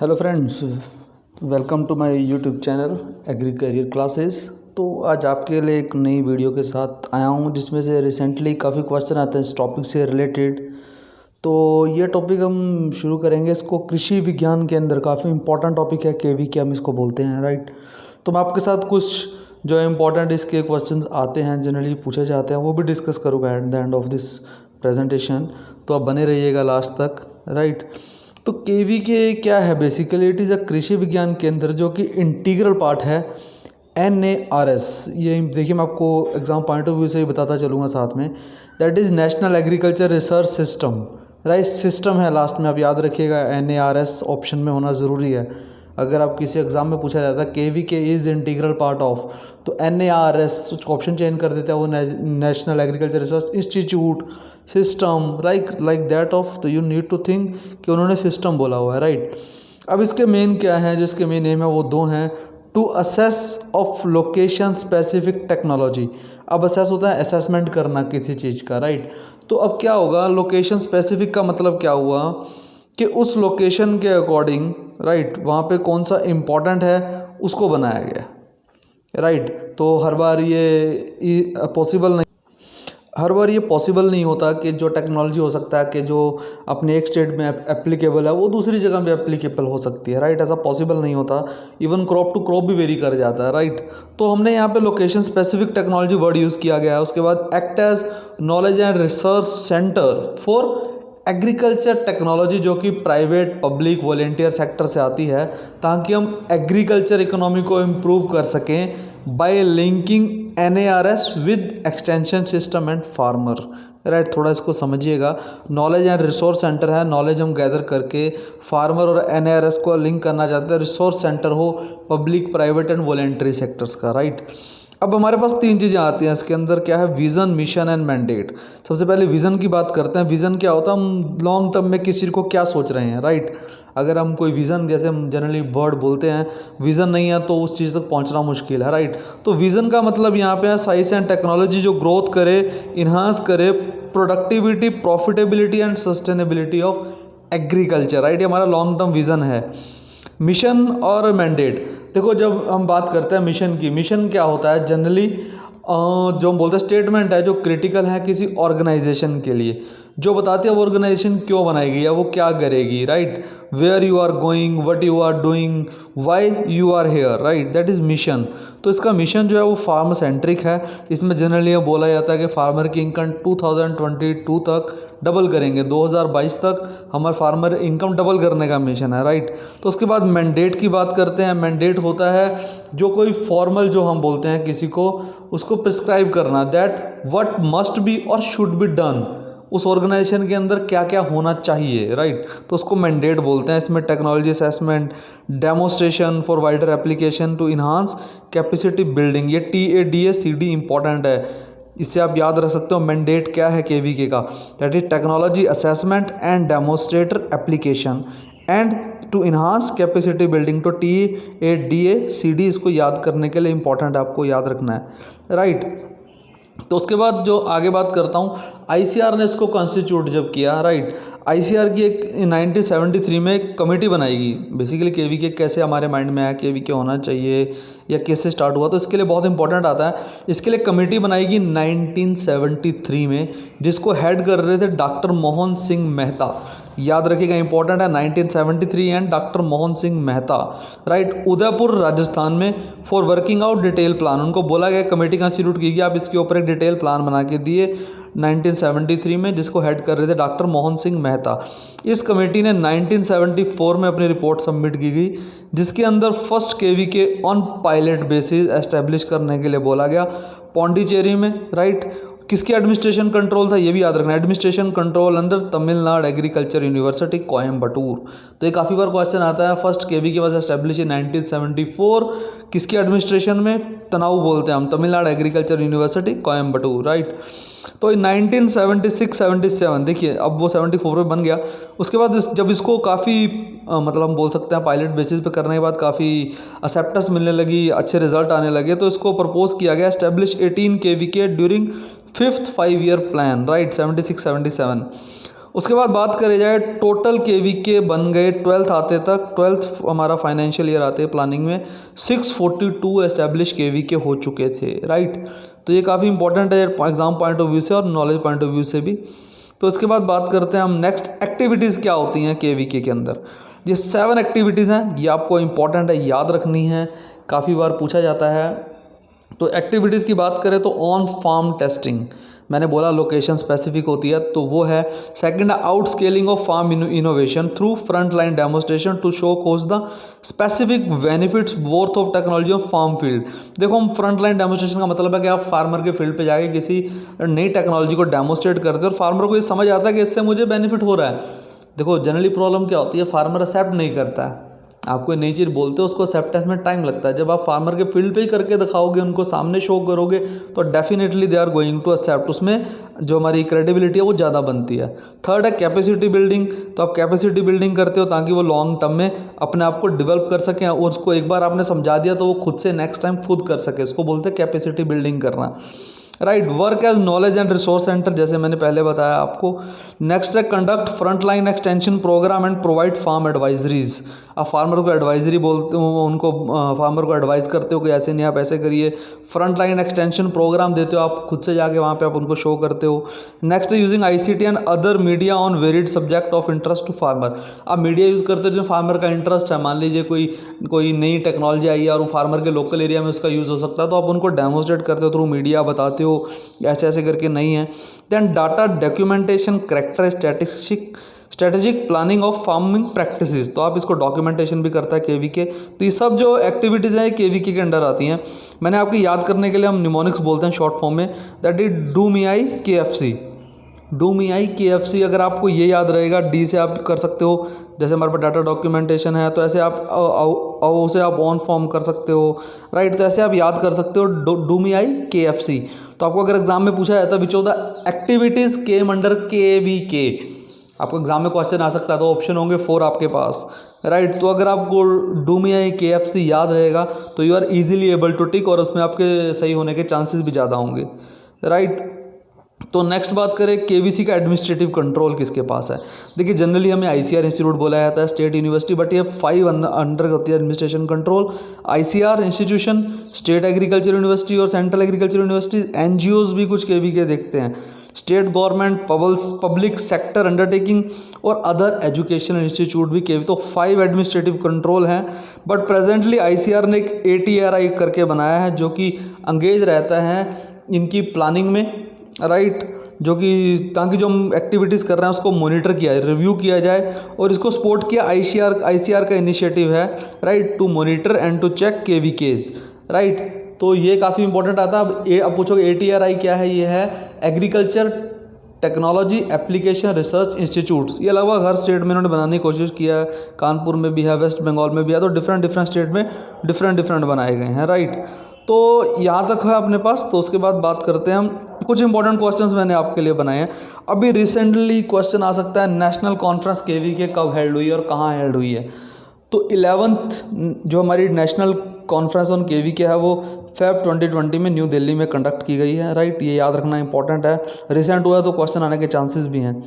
Hello friends, welcome to my YouTube channel agri career classes. तो आज आपके लिए एक नई वीडियो के साथ आया हूँ जिसमें से रिसेंटली काफ़ी क्वेश्चन आते हैं इस टॉपिक से रिलेटेड। तो ये टॉपिक हम शुरू करेंगे। इसको कृषि विज्ञान के अंदर काफ़ी इंपॉर्टेंट टॉपिक है, केवी के हम इसको बोलते हैं, राइट। तो मैं आपके साथ कुछ जो इम्पोर्टेंट इसके क्वेश्चंस आते हैं, जनरली पूछे जाते हैं, वो भी डिस्कस करूँगा at the end of this presentation. तो आप बने रहिएगा लास्ट तक, राइट। तो केवी के क्या है, बेसिकली इट इज़ अ कृषि विज्ञान केंद्र जो कि इंटीग्रल पार्ट है NARS। ये देखिए, मैं आपको एग्जाम पॉइंट ऑफ व्यू से ही बताता चलूँगा साथ में। That is national agriculture research system, right. System है लास्ट में, आप याद रखिएगा NARS ऑप्शन में होना ज़रूरी है। अगर आप किसी एग्जाम में पूछा जाता है केवी के इज़ इंटीग्रल पार्ट ऑफ, तो NARS ऑप्शन चेंज कर देता है, वो national agriculture research institute system, like that of. तो यू नीड टू थिंक कि उन्होंने सिस्टम बोला हुआ है, राइट। अब इसके मेन क्या है, जो इसके मेन एम है वो दो हैं। To assess of location specific technology. अब असेस होता है असेसमेंट करना किसी चीज़ का, राइट। तो अब क्या होगा, लोकेशन स्पेसिफिक का मतलब क्या हुआ कि उस लोकेशन के अकॉर्डिंग, राइट, वहाँ पे कौन सा इम्पोर्टेंट है उसको बनाया गया, राइट। तो हर बार ये पॉसिबल नहीं होता कि जो टेक्नोलॉजी हो सकता है कि जो अपने एक स्टेट में एप्लीकेबल है वो दूसरी जगह पे एप्लीकेबल हो सकती है, राइट। ऐसा पॉसिबल नहीं होता। इवन क्रॉप टू क्रॉप भी वेरी कर जाता है, राइट। तो हमने यहाँ पे location specific technology word use किया गया है। उसके बाद act as knowledge and research centre for agriculture technology, जो कि प्राइवेट पब्लिक वॉलेंटियर सेक्टर से आती है, ताकि हम एग्रीकल्चर इकोनॉमी को इम्प्रूव कर सकें bye linking NARS with extension system and farmer, right. थोड़ा इसको समझिएगा। नॉलेज एंड रिसोर्स सेंटर है, नॉलेज हम गैदर करके फार्मर और NARS को लिंक करना चाहते हैं। रिसोर्स सेंटर हो public private and voluntary sectors का, राइट। अब हमारे पास तीन चीज़ें आती हैं इसके अंदर। क्या है, विज़न, मिशन एंड मैंडेट। सबसे पहले विज़न की बात करते हैं। विज़न क्या होता है, हम लॉन्ग टर्म में किसी चीज़ को क्या सोच रहे हैं, राइट। अगर हम कोई विज़न, जैसे हम जनरली वर्ड बोलते हैं, विज़न नहीं है तो उस चीज़ तक पहुंचना मुश्किल है, राइट। तो विज़न का मतलब यहाँ पे है साइंस एंड टेक्नोलॉजी जो ग्रोथ करे, इन्हांस करे productivity, profitability and sustainability of agriculture, right. ये हमारा लॉन्ग टर्म विज़न है। मिशन और मैंडेट, देखो जब हम बात करते हैं मिशन की, मिशन क्या होता है जनरली, जो हम बोलते हैं स्टेटमेंट है जो क्रिटिकल है किसी ऑर्गेनाइजेशन के लिए, जो बताती है वो ऑर्गेनाइजेशन क्यों बनाई गई है, वो क्या करेगी, right. Where you are going, what you are doing, why you are here, right, that is mission. तो इसका मिशन जो है वो फार्म सेंट्रिक है। इसमें जनरली बोला जाता है कि फार्मर की इनकम 2022 तक डबल करेंगे, 2022 तक हमारे फार्मर इनकम डबल करने का मिशन है, राइट। तो उसके बाद मैंडेट की बात करते हैं। मैंडेट होता है जो कोई फॉर्मल, जो हम बोलते हैं किसी को, उसको प्रिस्क्राइब करना, दैट व्हाट मस्ट बी और शुड बी डन, उस ऑर्गेनाइजेशन के अंदर क्या क्या होना चाहिए, राइट। तो उसको मैंडेट बोलते हैं। इसमें technology assessment, demonstration for wider application to enhance capacity building, ये TADACD इंपॉर्टेंट है, इससे आप याद रख सकते हो। मैंडेट क्या है KVK का, that is technology assessment and demonstrator application and to enhance capacity building. तो TADACD इसको याद करने के लिए इंपॉर्टेंट है, आपको याद रखना है, राइट। तो उसके बाद जो आगे बात करता हूँ, ICR ने इसको कॉन्स्टिट्यूट जब किया, राइट। ICR की एक 1973 में एक कमेटी बनाएगी। बेसिकली KVK कैसे हमारे माइंड में आया, KVK होना चाहिए या कैसे स्टार्ट हुआ, तो इसके लिए बहुत इंपॉर्टेंट आता है। इसके लिए कमेटी बनाएगी 1973 में, जिसको हेड कर रहे थे डॉक्टर मोहन सिंह मेहता। याद रखिएगा, इंपॉर्टेंट है 1973 and doctor Mohan Singh Mehta, right, Udaipur Rajasthan में, for working out detail plan. उनको बोला गया, कमेटी कंस्टिट्यूट की गई, आप इसके ऊपर एक डिटेल प्लान बना के दिए 1973 में, जिसको हेड कर रहे थे डॉक्टर मोहन सिंह मेहता। इस कमेटी ने 1974 में अपनी रिपोर्ट सबमिट की गई, जिसके अंदर first KVK on pilot basis establish करने के लिए बोला गया पौंडीचेरी में, राइट। किसकी एडमिनिस्ट्रेशन कंट्रोल था, ये भी याद रखना, administration control under Tamil Nadu agriculture university Coimbatore. तो ये काफ़ी बार क्वेश्चन आता है। First KVK was establish in 1974, किसकी एडमिनिस्ट्रेशन में, तनाऊ बोलते हैं हम, Tamil Nadu agriculture university Coimbatore, right. तो 1976-77 देखिए, अब वो 74 में बन गया। उसके बाद जब इसको काफ़ी मतलब हम बोल सकते हैं पायलट बेसिस पे करने के बाद काफ़ी एक्सेप्टेंस मिलने लगी, अच्छे रिजल्ट आने लगे, तो इसको प्रपोज किया गया establish 18 KVK during 5th 5 year plan, right, 76-77। उसके बाद बात करी जाए टोटल केवीके बन गए 12th आते तक, 12th हमारा फाइनेंशियल ईयर आते प्लानिंग में 642 एस्टेब्लिश केवीके हो चुके थे, राइट। तो ये काफ़ी इंपॉर्टेंट है एग्जाम पॉइंट ऑफ व्यू से और नॉलेज पॉइंट ऑफ व्यू से भी। तो इसके बाद बात करते हैं हम नेक्स्ट एक्टिविटीज़ क्या होती हैं केवीके के अंदर। ये 7 एक्टिविटीज़ हैं, ये आपको इंपॉर्टेंट है, याद रखनी है, काफ़ी बार पूछा जाता है। तो एक्टिविटीज़ की बात करें तो ऑन फार्म टेस्टिंग, मैंने बोला लोकेशन स्पेसिफिक होती है, तो वो है। Second, out scaling of farm innovation through front line demonstration to show cause the specific benefits both of technology of farm field. देखो, हम फ्रंट लाइन डेमोस्ट्रेशन का मतलब है कि आप फार्मर के फील्ड पे जाके किसी नई टेक्नोलॉजी को डेमोस्ट्रेट करते हो और फार्मर को ये समझ आता है कि इससे मुझे बेनिफिट हो रहा है। देखो, जनरली प्रॉब्लम क्या होती है, फार्मर एक्सेप्ट नहीं करता है। आप कोई नई चीज़ बोलते हो, उसको एक्सेप्टेंस में टाइम लगता है। जब आप फार्मर के फील्ड पे ही करके दिखाओगे, उनको सामने शो करोगे, तो definitely they are going to accept. उसमें जो हमारी क्रेडिबिलिटी है वो ज़्यादा बनती है। थर्ड है कैपेसिटी बिल्डिंग। तो आप कैपेसिटी बिल्डिंग करते हो ताकि वो लॉन्ग टर्म में अपने आप को डेवलप कर सकें और उसको एक बार आपने समझा दिया तो वो खुद से नेक्स्ट टाइम खुद कर सके, उसको बोलते हैं कैपेसिटी बिल्डिंग करना, right. Work as knowledge and resource centre, जैसे मैंने पहले बताया आपको। नेक्स्ट है conduct front line extension programme and provide farm advisories. आप फार्मर को एडवाइजरी बोलते हो, उनको फार्मर को एडवाइस करते हो कि ऐसे नहीं, आप ऐसे करिए। फ्रंट लाइन एक्सटेंशन प्रोग्राम देते हो, आप खुद से जाके वहाँ पे आप उनको शो करते हो। नेक्स्ट है using ICT and other media on varied subject of interest to farmer. आप मीडिया यूज़ करते हो जिसमें फार्मर का इंटरेस्ट है। मान लीजिए कोई नई टेक्नोलॉजी आई है और वो फार्मर के लोकल एरिया में उसका यूज़ हो सकता है, तो आप उनको डेमोस्ट्रेट करते हो थ्रू मीडिया, बताते हो ऐसे ऐसे करके नहीं है। Then data documentation character strategic planning of farming practices, तो आप इसको डॉक्यूमेंटेशन भी करता है केवीके। तो ये सब जो एक्टिविटीज़ हैं केवीके के अंडर आती हैं। मैंने आपकी याद करने के लिए हम निमोनिक्स बोलते हैं शॉर्ट फॉर्म में, that is do me I KFC। Do me I KFC, अगर आपको ये याद रहेगा, डी से आप कर सकते हो। जैसे हमारे पास डाटा डॉक्यूमेंटेशन है, तो ऐसे आप उसे आप ऑन फॉर्म कर सकते हो, राइट। तो ऐसे आप याद कर सकते हो डू मी आई KFC। तो आपको अगर एग्जाम में पूछा जाता है which of the activities came under KVK, आपको एग्जाम में क्वेश्चन आ सकता है, तो ऑप्शन होंगे 4 आपके पास, राइट। तो अगर आपको डू मी आई KFC याद रहेगा तो you are easily able to tick, और उसमें आपके सही होने के चांसेस भी ज़्यादा होंगे, राइट। तो नेक्स्ट बात करें KVC का एडमिनिस्ट्रेटिव कंट्रोल किसके पास है। देखिए, जनरली हमें ICR इंस्टीट्यूट बोला जाता है, स्टेट यूनिवर्सिटी, बट ये 5 अंडर होती है administration control. ICR institution, state agriculture university और सेंट्रल एग्रीकल्चर यूनिवर्सिटी। NGOs भी कुछ KVK देखते हैं, state government, public sector undertaking और अदर एजुकेशन इंस्टीट्यूट भी KVK। तो 5 एडमिनिस्ट्रेटिव कंट्रोल हैं। बट प्रेजेंटली ICR ने एक ATRI करके बनाया है जो कि अंगेज रहता है इनकी प्लानिंग में, राइट, जो कि ताकि जो हम एक्टिविटीज़ कर रहे हैं उसको मॉनिटर किया जाए, रिव्यू किया जाए, और इसको सपोर्ट किया ICR का इनिशिएटिव है, right, to monitor and to check KVKs, right. तो ये काफ़ी इंपॉर्टेंट आता है। अब पूछोगे ATRI क्या है, ये है agriculture technology application research institutes. ये लगभग हर स्टेट में इन्होंने बनाने की कोशिश किया है, कानपुर में भी है, वेस्ट बंगाल में भी है, तो डिफरेंट स्टेट में डिफरेंट बनाए गए हैं, राइट। तो यहाँ तक है अपने पास। तो उसके बाद बात करते हैं हम कुछ इंपॉर्टेंट क्वेश्चंस मैंने आपके लिए बनाए हैं। अभी रिसेंटली क्वेश्चन आ सकता है, नेशनल कॉन्फ्रेंस KVK कब हेल्ड हुई है और कहाँ हेल्ड हुई है। तो 11th जो हमारी नेशनल कॉन्फ्रेंस ऑन KVK है वो Feb 2020 में न्यू दिल्ली में कंडक्ट की गई है, राइट। ये याद रखना इंपॉर्टेंट है, रिसेंट हुआ है तो क्वेश्चन आने के चांसेस भी हैं।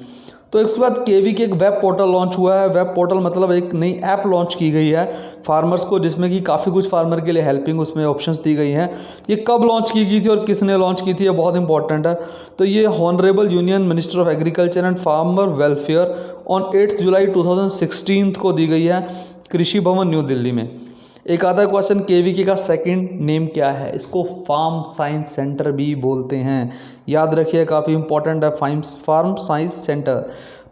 तो इसके बाद KVK एक वेब पोर्टल लॉन्च हुआ है। वेब पोर्टल मतलब एक नई ऐप लॉन्च की गई है फार्मर्स को, जिसमें कि काफ़ी कुछ फार्मर के लिए हेल्पिंग उसमें ऑप्शंस दी गई हैं। ये कब लॉन्च की गई थी और किसने लॉन्च की थी, ये बहुत इंपॉर्टेंट है। तो ये honourable union minister of agriculture and farmer welfare on 8 जुलाई 2016 को दी गई है कृषि भवन न्यू दिल्ली में। एक आता है क्वेश्चन, KVK का सेकंड नेम क्या है। इसको फार्म साइंस सेंटर भी बोलते हैं, याद रखिए, काफ़ी इंपॉर्टेंट है फार्म साइंस सेंटर।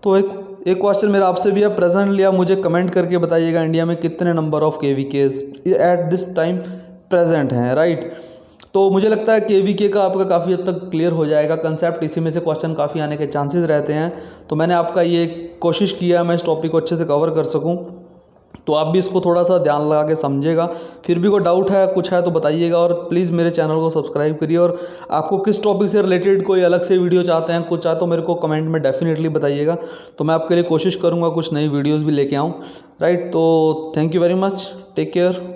तो एक क्वेश्चन मेरा आपसे भी है, प्रेजेंटली आप मुझे कमेंट करके बताइएगा इंडिया में कितने number of KVKs at this time present हैं, राइट। तो मुझे लगता है KVK का आपका काफ़ी हद तक क्लियर हो जाएगा कंसेप्ट, इसी में से क्वेश्चन काफ़ी आने के चांसेस रहते हैं। तो मैंने आपका ये कोशिश किया है मैं इस टॉपिक को अच्छे से कवर कर सकूँ, तो आप भी इसको थोड़ा सा ध्यान लगा के समझिएगा। फिर भी कोई डाउट है, कुछ है तो बताइएगा, और प्लीज़ मेरे चैनल को सब्सक्राइब करिए। और आपको किस टॉपिक से रिलेटेड कोई अलग से वीडियो चाहते हैं, कुछ चाहे तो मेरे को कमेंट में डेफिनेटली बताइएगा, तो मैं आपके लिए कोशिश करूँगा कुछ नई वीडियोज़ भी लेके आऊँ, राइट। तो thank you very much, take care.